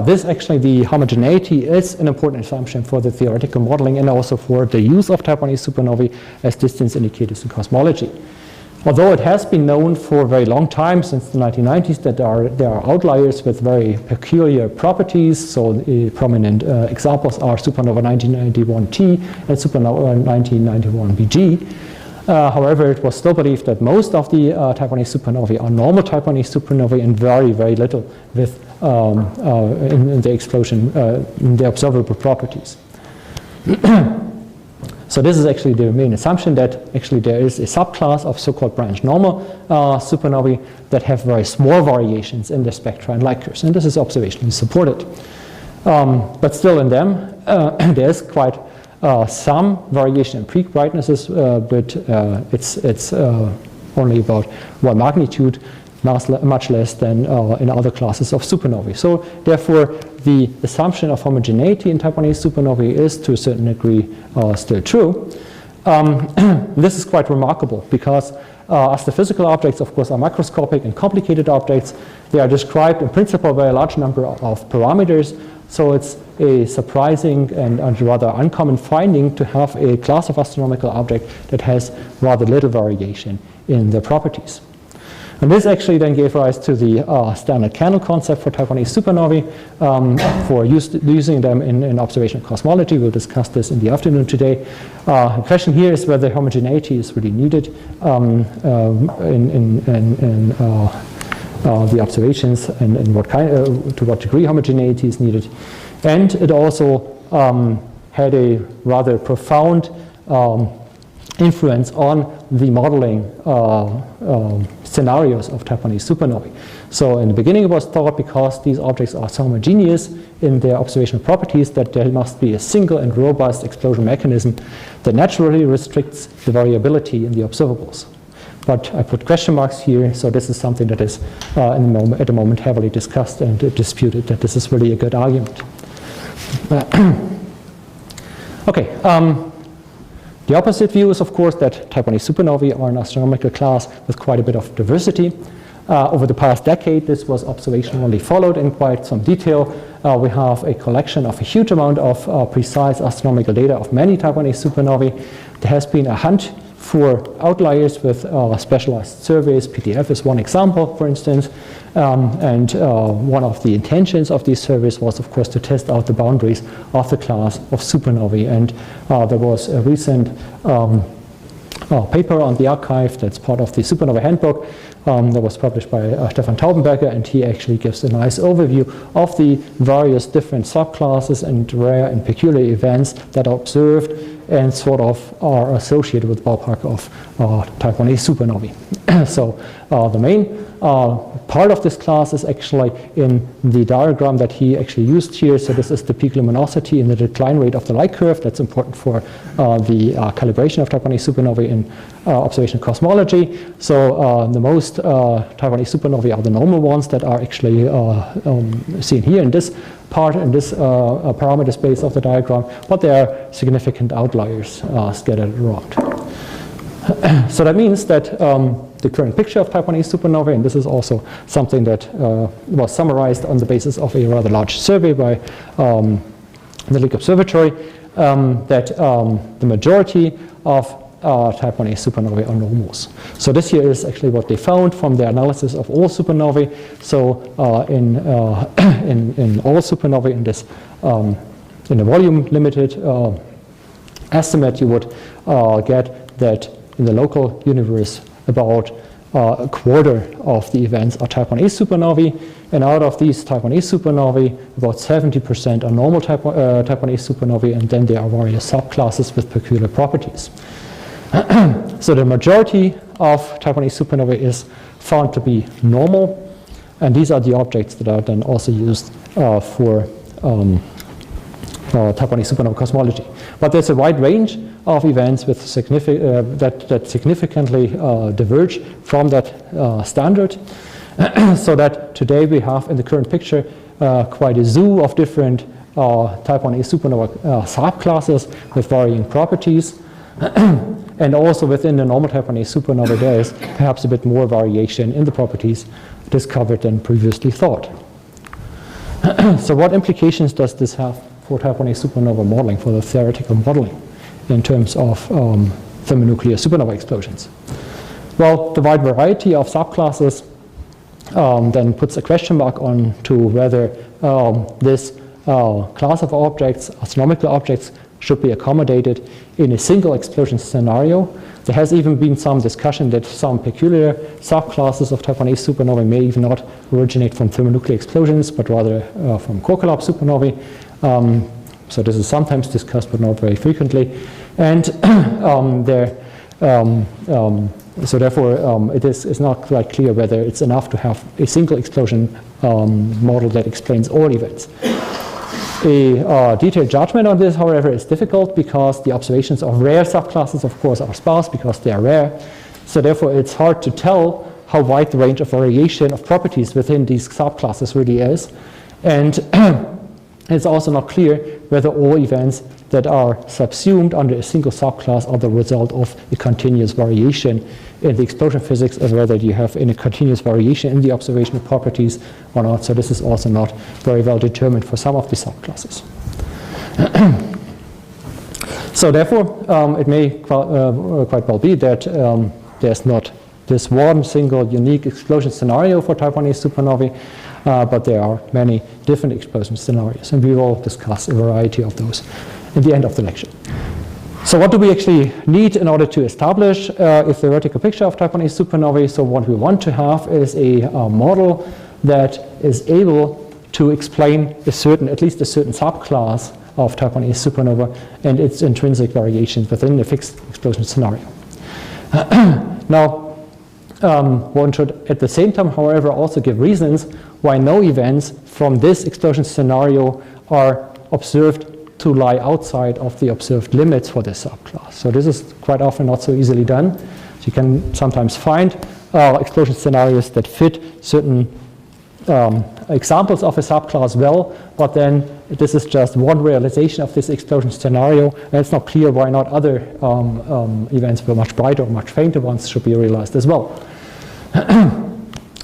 This actually, the homogeneity is an important assumption for the theoretical modeling and also for the use of Type 1a supernovae as distance indicators in cosmology. Although it has been known for a very long time, since the 1990s, that there are outliers with very peculiar properties. So prominent examples are supernova 1991T and supernova 1991Bg. However, it was still believed that most of the Type 1a supernovae are normal Type 1a supernovae and very, very little with in the explosion, in the observable properties. So this is actually the main assumption, that actually there is a subclass of so-called branch normal supernovae that have very small variations in their spectra and light curves, and this is observationally supported. But still in them, there is quite some variation in peak brightnesses, but it's only about 1 magnitude, much less than in other classes of supernovae. So therefore, the assumption of homogeneity in Type 1a supernovae is to a certain degree still true. This is quite remarkable because astrophysical objects, of course, are microscopic and complicated objects. They are described in principle by a large number of parameters. So it's a surprising and rather uncommon finding to have a class of astronomical object that has rather little variation in their properties. And this actually then gave rise to the standard candle concept for Type 1a supernovae, for using them in observational cosmology. We'll discuss this in the afternoon today. The question here is whether homogeneity is really needed in the observations, and what kind, to what degree homogeneity is needed. And it also had a rather profound influence on the modeling scenarios of Type 1a supernovae. So in the beginning it was thought, because these objects are so homogeneous in their observational properties, that there must be a single and robust explosion mechanism that naturally restricts the variability in the observables. But I put question marks here, so this is something that is at the moment heavily discussed and disputed, that this is really a good argument. Okay. The opposite view is, of course, that Type 1a supernovae are an astronomical class with quite a bit of diversity. Over the past decade, this was observationally followed in quite some detail. We have a collection of a huge amount of precise astronomical data of many Type 1a supernovae. There has been a hunt for outliers with specialized surveys. PDF is one example, for instance. One of the intentions of these surveys was, of course, to test out the boundaries of the class of supernovae. And there was a recent paper on the archive that's part of the Supernova Handbook that was published by Stefan Taubenberger, and he actually gives a nice overview of the various different subclasses and rare and peculiar events that are observed and sort of are associated with the ballpark of Type 1a supernovae. So the main part of this class is actually in the diagram that he actually used here. So this is the peak luminosity and the decline rate of the light curve. That's important for the calibration of Type 1a supernovae in observational cosmology. So the most Type 1a supernovae are the normal ones that are actually seen here in this part, in this parameter space of the diagram, but there are significant outliers scattered around. So that means that the current picture of Type 1a supernovae, and this is also something that was summarized on the basis of a rather large survey by the Lick Observatory, that the majority of Type 1a supernovae are normals. So this here is actually what they found from their analysis of all supernovae. So in all supernovae in this in a volume limited estimate, you would get that in the local universe about a quarter of the events are Type 1a supernovae, and out of these Type 1a supernovae, about 70% are normal Type 1a supernovae, and then there are various subclasses with peculiar properties. So the majority of Type 1a supernovae is found to be normal, and these are the objects that are then also used for Type 1a supernova cosmology. But there's a wide range of events with that significantly diverge from that standard, so that today we have in the current picture quite a zoo of different type 1a supernova subclasses with varying properties. And also within the normal type 1a supernova, there is perhaps a bit more variation in the properties discovered than previously thought. So what implications does this have for type 1a supernova modeling, for the theoretical modeling in terms of thermonuclear supernova explosions? Well, the wide variety of subclasses then puts a question mark on to whether this class of objects, astronomical objects, should be accommodated in a single explosion scenario. There has even been some discussion that some peculiar subclasses of type 1a supernovae may even not originate from thermonuclear explosions, but rather from core collapse supernovae. So this is sometimes discussed, but not very frequently. And so therefore, it's not quite clear whether it's enough to have a single explosion model that explains all events. A detailed judgment on this, however, is difficult because the observations of rare subclasses, of course, are sparse because they are rare. So therefore, it's hard to tell how wide the range of variation of properties within these subclasses really is. And it's also not clear whether all events that are subsumed under a single subclass are the result of a continuous variation in the explosion physics, or whether you have a continuous variation in the observational properties or not. So this is also not very well determined for some of the subclasses. So therefore, it may quite well be that there's not this one single unique explosion scenario for type 1a supernovae, but there are many different explosion scenarios, and we will discuss a variety of those in the end of the lecture. So what do we actually need in order to establish a theoretical picture of type 1a supernovae? So what we want to have is a model that is able to explain at least a certain subclass of type 1a supernova and its intrinsic variations within the fixed explosion scenario. Now, one should at the same time, however, also give reasons why no events from this explosion scenario are observed to lie outside of the observed limits for this subclass. So this is quite often not so easily done. So you can sometimes find explosion scenarios that fit certain examples of a subclass well, but then this is just one realization of this explosion scenario, and it's not clear why not other events with much brighter or much fainter ones should be realized as well.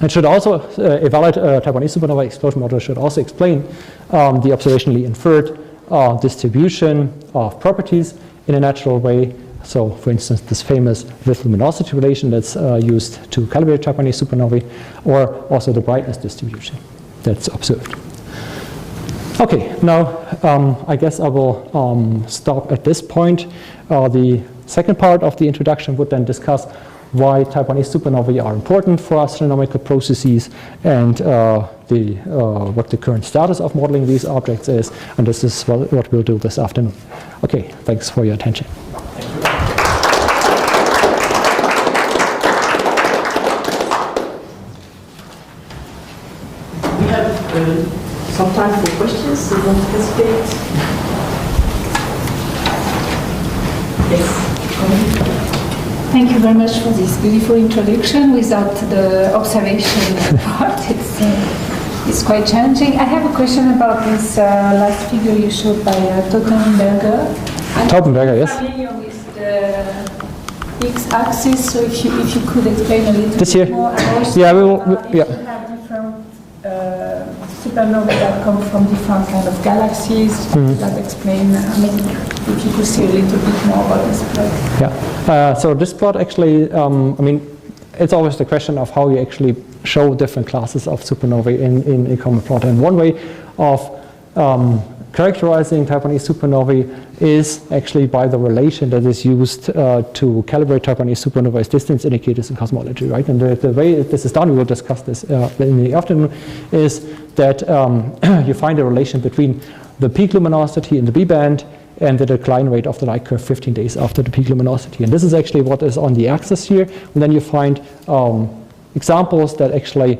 It should also, a valid type 1a supernova explosion model should also explain the observationally inferred distribution of properties in a natural way. So, for instance, this famous with luminosity relation that's used to calibrate type 1a supernovae, or also the brightness distribution that's observed. Okay, now I guess I will stop at this point. The second part of the introduction would then discuss why type 1a supernovae are important for astronomical processes and what the current status of modeling these objects is, and this is what we'll do this afternoon. Okay, thanks for your attention. We have some time for questions, so don't hesitate. Yes, come on. Thank you very much for this beautiful introduction. Without the observation part, it's quite challenging. I have a question about this last figure you showed by Tottenberger. Tottenberger, yes. I'm familiar with the x-axis, so if you could explain a little this bit here? more. Yeah, we will. You have different supernovae that come from different kind of galaxies that explain. I mean, if you could say a little bit more about this plot. Yeah. So this plot actually, I mean, it's always the question of how you actually show different classes of supernovae in a common plot. And one way of characterizing type 1a supernovae is actually by the relation that is used to calibrate type 1a supernovae as distance indicators in cosmology, right? And the way this is done, we will discuss this in the afternoon, is that you find a relation between the peak luminosity in the B band and the decline rate of the light curve 15 days after the peak luminosity. And this is actually what is on the axis here. And then you find examples that actually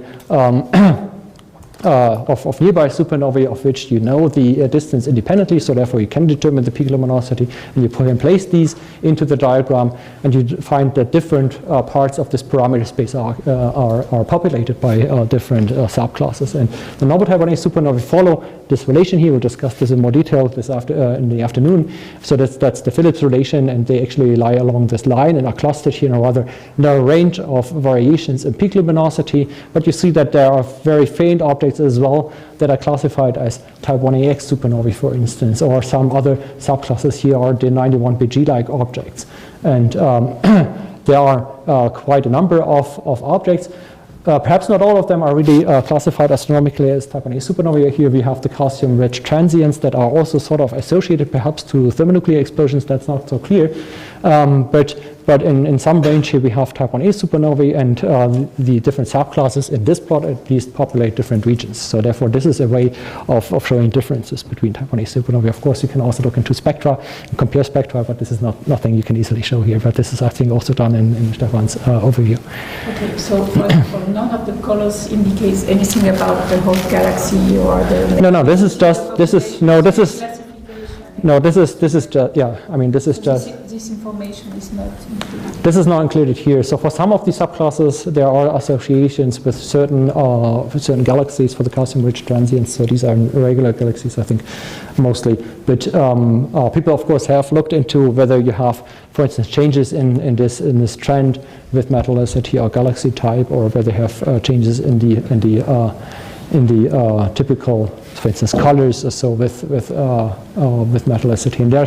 of nearby supernovae of which you know the distance independently, so therefore you can determine the peak luminosity, and you put and place these into the diagram, and you find that different parts of this parameter space are populated by different subclasses. And the normal type 1a supernovae follow this relation here. We'll discuss this in more detail in the afternoon. So that's the Phillips relation, and they actually lie along this line and are clustered here in a rather narrow range of variations in peak luminosity. But you see that there are very faint objects as well that are classified as type 1ax supernovae, for instance, or some other subclasses here are the 91Bg-like objects. And there are quite a number of objects. Perhaps not all of them are really classified astronomically as type 1a supernovae. Here we have the calcium-rich transients that are also sort of associated perhaps to thermonuclear explosions. That's not so clear. But in some range here we have type 1a supernovae, and the different subclasses in this plot at least populate different regions. So therefore this is a way of showing differences between type 1a supernovae. Of course you can also look into spectra and compare spectra, but this is nothing you can easily show here. But this is I think also done in Stefan's overview. Okay, so for none of the colors indicates anything about the whole galaxy or the... No, this is just, this is just, yeah, I mean, this is just... This information is not included. This is not included here. So for some of these subclasses, there are associations with certain galaxies for the calcium-rich transients. So these are irregular galaxies, I think, mostly. But people, of course, have looked into whether you have, for instance, changes in this trend with metallicity or galaxy type, or whether you have changes in the typical, for instance, colors. So with metallicity, and there are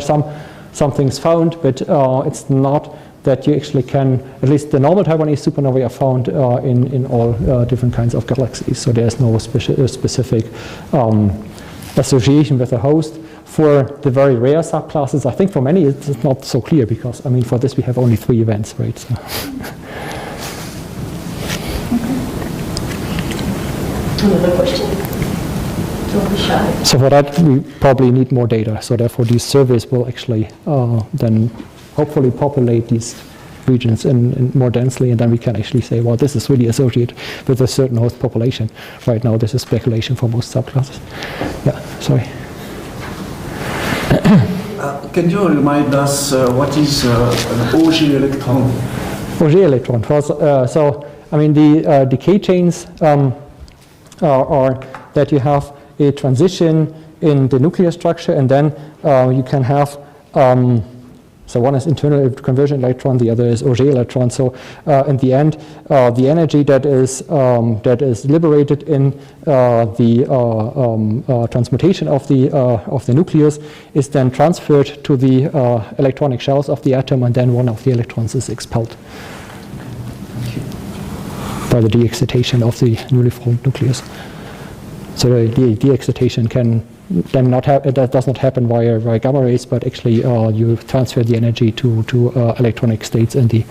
some things found, but it's not that you actually can, at least the normal type 1a supernovae are found in all different kinds of galaxies. So there's no specific association with the host. For the very rare subclasses, I think for many it's not so clear, because I mean for this we have only 3 events, right? So. Another question? Don't be shy. So for that, we probably need more data. So therefore, these surveys will actually then hopefully populate these regions in more densely, and then we can actually say, well, this is really associated with a certain host population. Right now, this is speculation for most subclasses. Yeah, sorry. Can you remind us what is an Auger electron? Auger electron. So I mean, the decay chains are that you have a transition in the nuclear structure, and then you can have, so one is internal conversion electron, the other is Auger electron. So in the end, the energy that is liberated in the transmutation of the nucleus is then transferred to the electronic shells of the atom, and then one of the electrons is expelled by the de-excitation of the newly formed nucleus. So the de-excitation can then that does not happen via gamma rays, but actually you transfer the energy to electronic states in the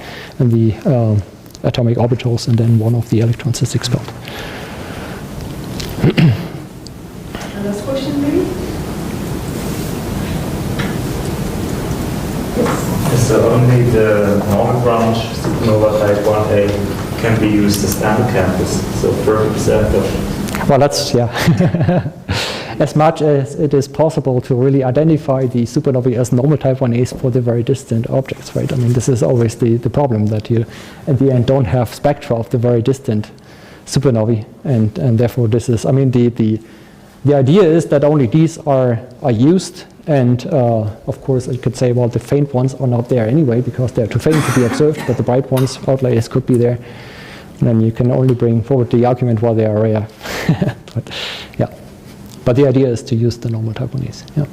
atomic orbitals, and then one of the electrons is expelled. Last question, maybe? Yes. So only the normal branch supernova type 1a can be used as endocampus, so 30% of... Well, that's, yeah. As much as it is possible to really identify the supernovae as normal type 1a's for the very distant objects, right? I mean, this is always the problem, that you, at the end, don't have spectra of the very distant supernovae, and therefore this is, I mean, the idea is that only these are used, and of course you could say, well, the faint ones are not there anyway, because they're too faint to be observed, but the bright ones, outliers, could be there. And then you can only bring forward the argument while they are rare. But, yeah. But the idea is to use the normal type 1a's. Yeah.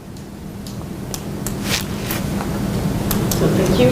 So thank you.